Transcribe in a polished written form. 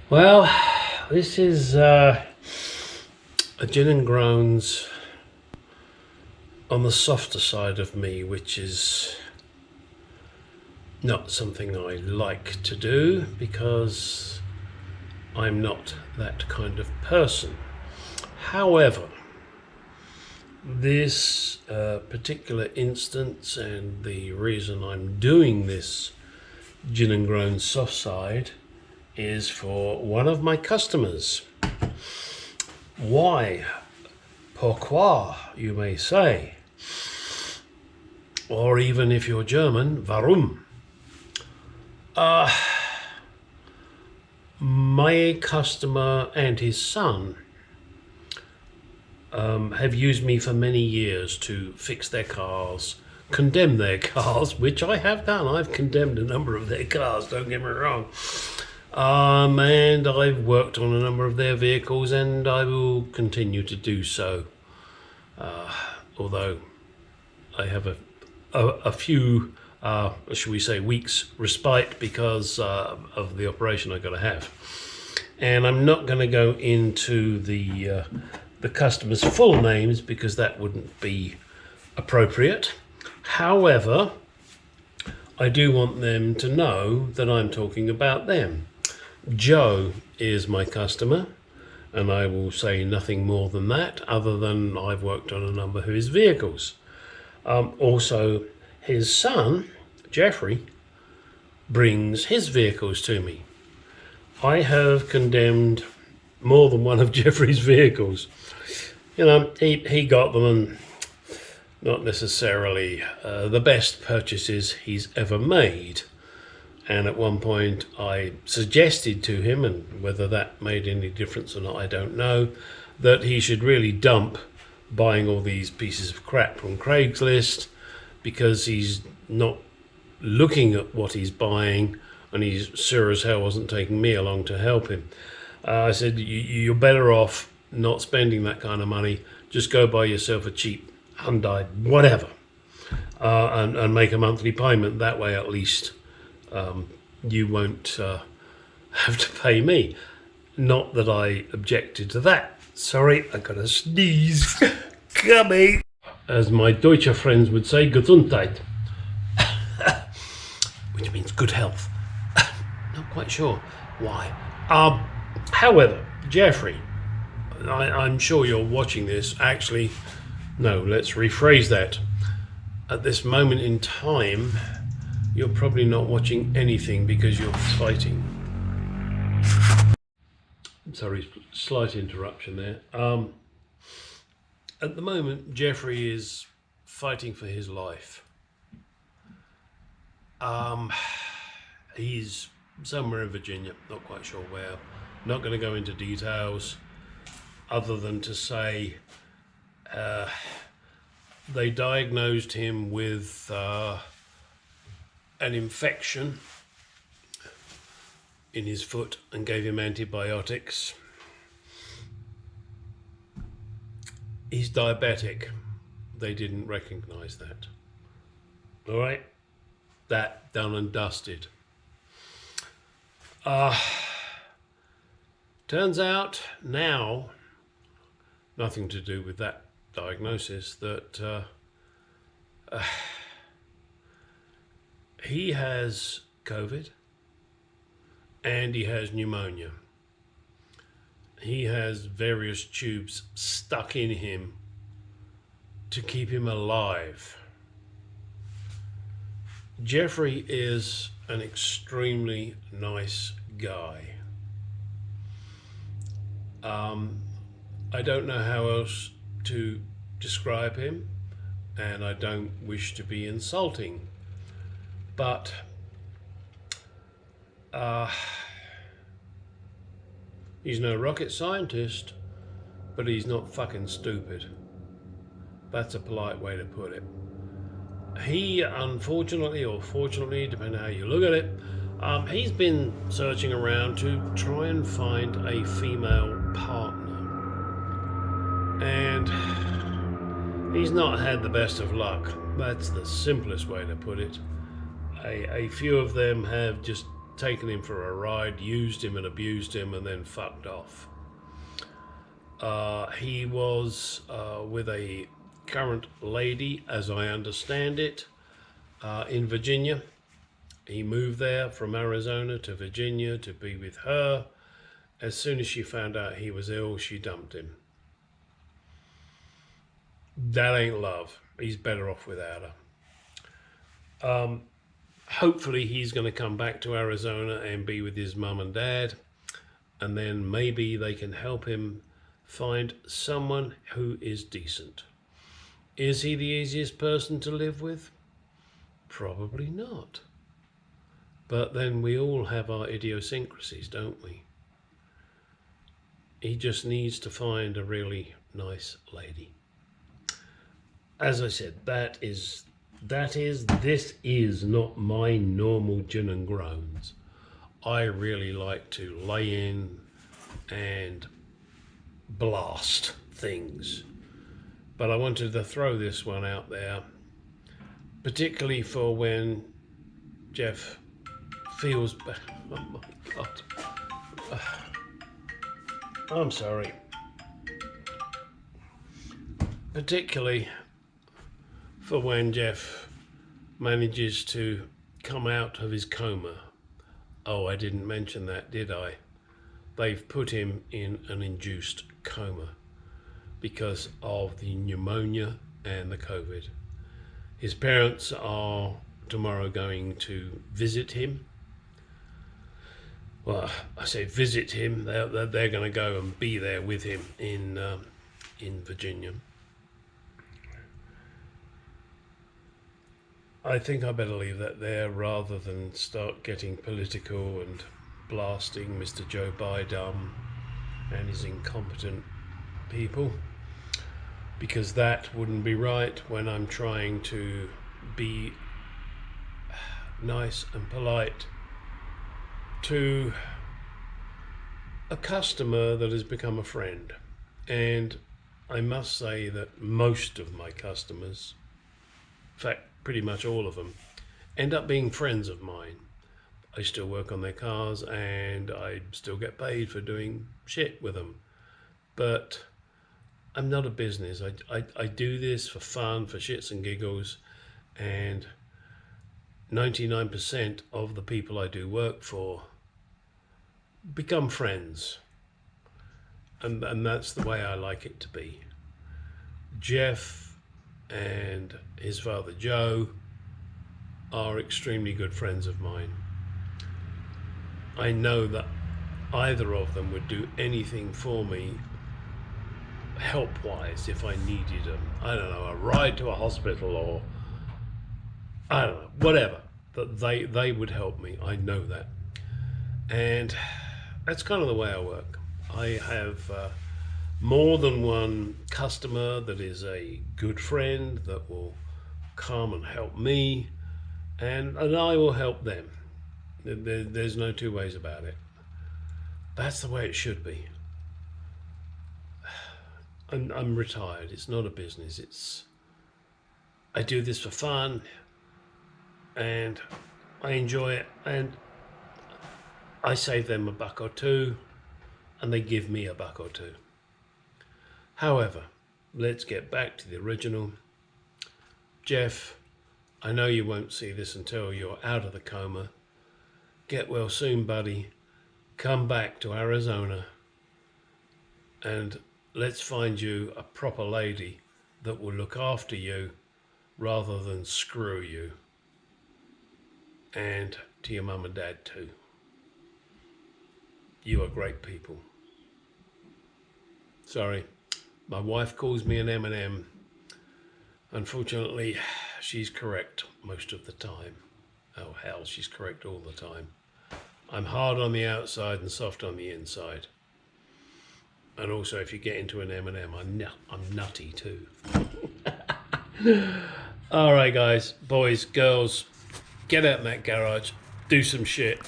Well, this is a Gin and Groans on the softer side of me, which is not something I like to do because I'm not that kind of person. However, this particular instance and the reason I'm doing this Gin and Groans soft side is for one of my customers. Why? Pourquoi, you may say. Or even if you're German, warum? My customer and his son have used me for many years to fix their cars, condemn their cars, which I have done. I've condemned a number of their cars, don't get me wrong. And I've worked on a number of their vehicles, and I will continue to do so. Although I have a few, shall we say, weeks respite because of the operation I've got to have. And I'm not going to go into the customers' full names because that wouldn't be appropriate. However, I do want them to know that I'm talking about them. Joe is my customer, and I will say nothing more than that other than I've worked on a number of his vehicles. Also, his son, Jeffrey, brings his vehicles to me. I have condemned more than one of Jeffrey's vehicles. You know, he got them, and not necessarily the best purchases he's ever made. And at one point I suggested to him, and whether that made any difference or not I don't know, that he should really dump buying all these pieces of crap from Craigslist because he's not looking at what he's buying, and he's sure as hell wasn't taking me along to help him. I said, you're better off not spending that kind of money. Just go buy yourself a cheap Hyundai, whatever, and make a monthly payment. That way at least you won't have to pay me. Not that I objected to that. Sorry, I got a sneeze. Coming. As my Deutsche friends would say, Gesundheit. Which means good health. Not quite sure why. However, Jeffrey, I'm sure you're watching this. Actually, no, let's rephrase that. At this moment in time, you're probably not watching anything because you're fighting. Sorry, slight interruption there. At the moment, Jeffrey is fighting for his life. He's somewhere in Virginia, not quite sure where. Not going to go into details other than to say they diagnosed him with an infection in his foot and gave him antibiotics. He's diabetic. They didn't recognize that. All right, that done and dusted. Turns out now, nothing to do with that diagnosis, that he has COVID and he has pneumonia. He has various tubes stuck in him to keep him alive. Jeffrey is an extremely nice guy. I don't know how else to describe him, and I don't wish to be insulting, but he's no rocket scientist, but he's not fucking stupid. That's a polite way to put it. He, unfortunately or fortunately, depending on how you look at it, he's been searching around to try and find a female partner. And he's not had the best of luck. That's the simplest way to put it. A few of them have just taken him for a ride, used him and abused him, and then fucked off. He was with a current lady, as I understand it, in Virginia. He moved there from Arizona to Virginia to be with her. As soon as she found out he was ill, she dumped him. That ain't love. He's better off without her. Hopefully he's going to come back to Arizona and be with his mum and dad, and then maybe they can help him find someone who is decent. Is he the easiest person to live with? Probably not. But then we all have our idiosyncrasies, don't we? He just needs to find a really nice lady. As I said, this is not my normal Gin and Groans. I really like to lay in and blast things. But I wanted to throw this one out there, particularly for when Jeff feels bad. Oh my God. I'm sorry. Particularly for when Jeff manages to come out of his coma. Oh, I didn't mention that, did I? They've put him in an induced coma because of the pneumonia and the COVID. His parents are tomorrow going to visit him. Well, I say visit him. They're going to go and be there with him in Virginia. I think I better leave that there rather than start getting political and blasting Mr. Joe Biden and his incompetent people, because that wouldn't be right when I'm trying to be nice and polite to a customer that has become a friend. And I must say that most of my customers, in fact pretty much all of them, end up being friends of mine. I still work on their cars and I still get paid for doing shit with them, but I'm not a business. I do this for fun, for shits and giggles, and 99% of the people I do work for become friends, and that's the way I like it to be. Jeff and his father Joe are extremely good friends of mine. I know that either of them would do anything for me help-wise if I needed them. I don't know, a ride to a hospital, or I don't know, whatever, that they would help me. I know that. And that's kind of the way I work. I have more than one customer that is a good friend that will come and help me, and I will help them. There's no two ways about it. That's the way it should be. I'm retired. It's not a business. I do this for fun, and I enjoy it, and I save them $1 or $2, and they give me $1 or $2. However, let's get back to the original. Jeff, I know you won't see this until you're out of the coma. Get well soon, buddy. Come back to Arizona, and let's find you a proper lady that will look after you rather than screw you. And to your mum and dad too. You are great people. Sorry, my wife calls me an M&M. Unfortunately, she's correct most of the time. Oh hell, she's correct all the time. I'm hard on the outside and soft on the inside. And also, if you get into an M&M, I'm nutty too. All right, guys, boys, girls, get out in that garage, do some shit.